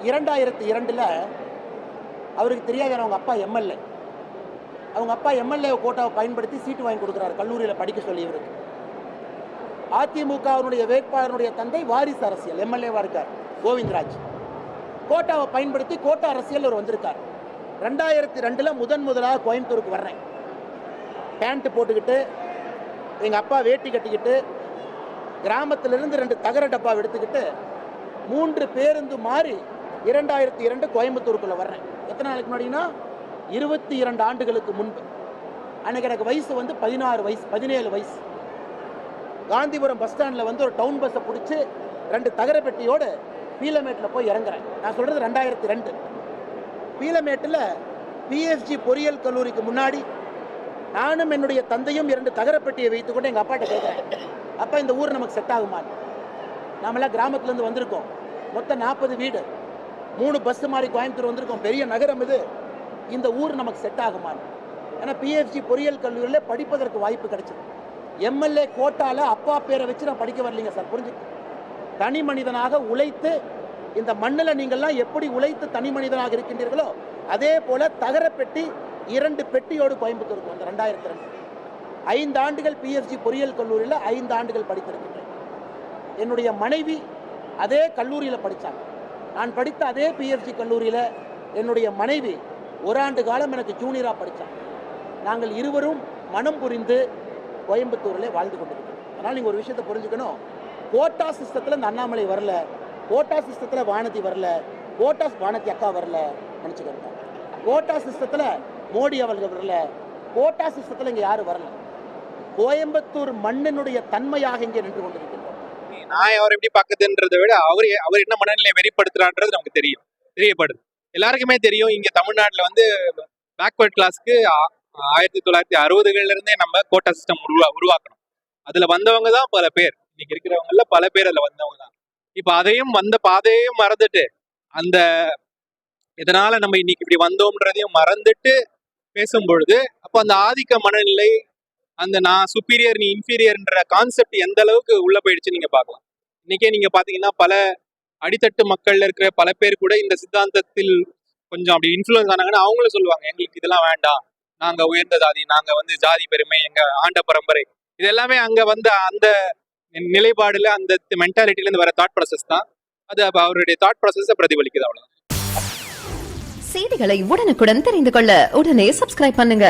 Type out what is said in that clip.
2002 அவருக்கு தெரியாது அவங்க அப்பா எம்எல்ஏ. அவங்க அப்பா எம்எல்ஏ கோட்டாவை பயன்படுத்தி சீட்டு வாங்கி கொடுக்குறாரு கல்லூரியில் படிக்க சொல்லி இவருக்கு. அதிமுகவினுடைய வேட்பாளருடைய தந்தை வாரிசு அரசியல் எம்எல்ஏவா இருக்கார் கோவிந்தராஜ். கோட்டாவை பயன்படுத்தி கோட்டா அரசியல் அவர் வந்திருக்கார். 2002 முதலாக கோயம்புத்தூருக்கு வர்றேன். பேண்ட் போட்டுக்கிட்டு எங்கள் அப்பா வேட்டி கட்டிக்கிட்டு கிராமத்திலிருந்து 2 தகர டப்பாவை எடுத்துக்கிட்டு 3 பேருந்து மாறி 2002 கோயம்புத்தூருக்குள்ள வர்றேன். எத்தனை நாளைக்கு முன்னாடினா 22 ஆண்டுகளுக்கு முன்பு. அன்னைக்கு எனக்கு வயசு 16 வயசு 17 வயசு. காந்திபுரம் பஸ் ஸ்டாண்டில் ஒரு டவுன் பஸ்ஸை பிடிச்சி 2 தகர பெட்டியோடு பீலமேட்டில் போய் இறங்குறேன். நான் சொல்கிறது 2002. பீலமேட்டில் பிஎஸ்ஜி பொறியியல் கல்லூரிக்கு முன்னாடி நானும் என்னுடைய தந்தையும் 2 தகரப்பெட்டியை வைத்துக்கொண்டு எங்கள் அப்பாட்ட கேட்குறேன், அப்பா இந்த ஊர் நமக்கு செட் ஆகுமா? நாமெல்லாம் கிராமத்துலேருந்து வந்திருக்கோம், மொத்தம் 40 வீடு, 3 பஸ்ஸு மாதிரி கோயம்புத்தூர் வந்திருக்கோம், பெரிய நகரம் இது, இந்த ஊர் நமக்கு செட் ஆகுமா? ஏன்னா பிஎஸ்ஜி பொறியியல் கல்லூரியில் படிப்பதற்கு வாய்ப்பு கிடைச்சது. எம்எல்ஏ கோட்டால அப்பா பேரை வச்சு நான் படிக்க வரலைங்க சார், புரிஞ்சுக்க. தனி மனிதனாக உழைத்து இந்த மண்ணில் நீங்கள்லாம் எப்படி உழைத்து தனி மனிதனாக இருக்கின்றீர்களோ அதே போல தகரப்பெட்டி 2 பெட்டியோடு கோயம்புத்தூருக்கு வந்த 2002. 5 ஆண்டுகள் பிஎஸ்ஜி பொறியியல் கல்லூரியில் 5 ஆண்டுகள் படித்திருக்கின்றேன். என்னுடைய மனைவி அதே கல்லூரியில் படித்தாங்க. நான் படித்த அதே பிஎஸ்ஜி கல்லூரியில் என்னுடைய மனைவி 1 ஆண்டு காலம் எனக்கு ஜூனியராக படித்தாங்க. நாங்கள் இருவரும் மனம் புரிந்து கோயம்புத்தூரில் வாழ்ந்து கொண்டிருக்கிறோம். அதனால் நீங்கள் ஒரு விஷயத்தை புரிஞ்சுக்கணும், கோட்டா சிஸ்டத்தில் இந்த அண்ணாமலை வரல, கோட்டா சிஸ்டத்தில் வானதி வரல, வானதி அக்கா வரல நினச்சிக்கிறோம். கோட்டா சிஸ்டத்தில் மோடி அவர்கள் வரல, கோட்டா சிஸ்டத்தில் இங்கே யாரும் வரல. கோயம்புத்தூர் மண்ணினுடைய தன்மையாக இங்கே நின்று கொண்டிருக்கின்றோம். நான் அவர் எப்படி பார்க்குதுன்றதை விட அவர் என்ன மனநிலையை வெளிப்படுத்துறான்றது நமக்கு தெரியப்படுது. எல்லாருக்குமே தெரியும், இங்க தமிழ்நாட்டில் பேக்வர்ட் கிளாஸ்க்கு 1960களில் இருந்தே நம்ம கோட்டா சிஸ்டம் உருவாக்கணும். அதுல வந்தவங்க தான் பல பேர், இன்னைக்கு இருக்கிறவங்கள பல பேர் அதுல வந்தவங்க தான். இப்ப அதையும் வந்த பாதையையும் மறந்துட்டு, அந்த இதனால நம்ம இன்னைக்கு இப்படி வந்தோம்ன்றதையும் மறந்துட்டு பேசும் பொழுது, அப்போ அந்த ஆதிக்க மனநிலை, அந்த நான் சுப்பீரியர் நீ இன்ஃபீரியர்ன்ற கான்செப்ட் எந்த அளவுக்கு உள்ள போயிடுச்சு நீங்க பார்க்கலாம். இன்னைக்கே நீங்க பாத்தீங்கன்னா பல அடித்தட்டு மக்கள்ல இருக்கிற பல பேர் கூட இந்த சித்தாந்தத்தில் கொஞ்சம் அப்படி இன்ஃப்ளூயன்ஸ் ஆனாங்கன்னா அவங்களும் சொல்லுவாங்க, எங்களுக்கு இதெல்லாம் வேண்டாம், நாங்க உயர்ந்த ஜாதி, நாங்க ஜாதி பெருமை, எங்க ஆண்ட பரம்பரை, இது எல்லாமே அங்க அந்த நிலைப்பாடுல அந்த மென்டாலிட்டில இருந்து வர தாட் ப்ராசஸ் தான். அது அவருடைய தாட் ப்ராசஸை பிரதிபலிக்குது. அவ்வளவுதான். செய்திகளை உடனுக்குடன் தெரிந்து கொள்ள உடனே சப்ஸ்கிரைப் பண்ணுங்க.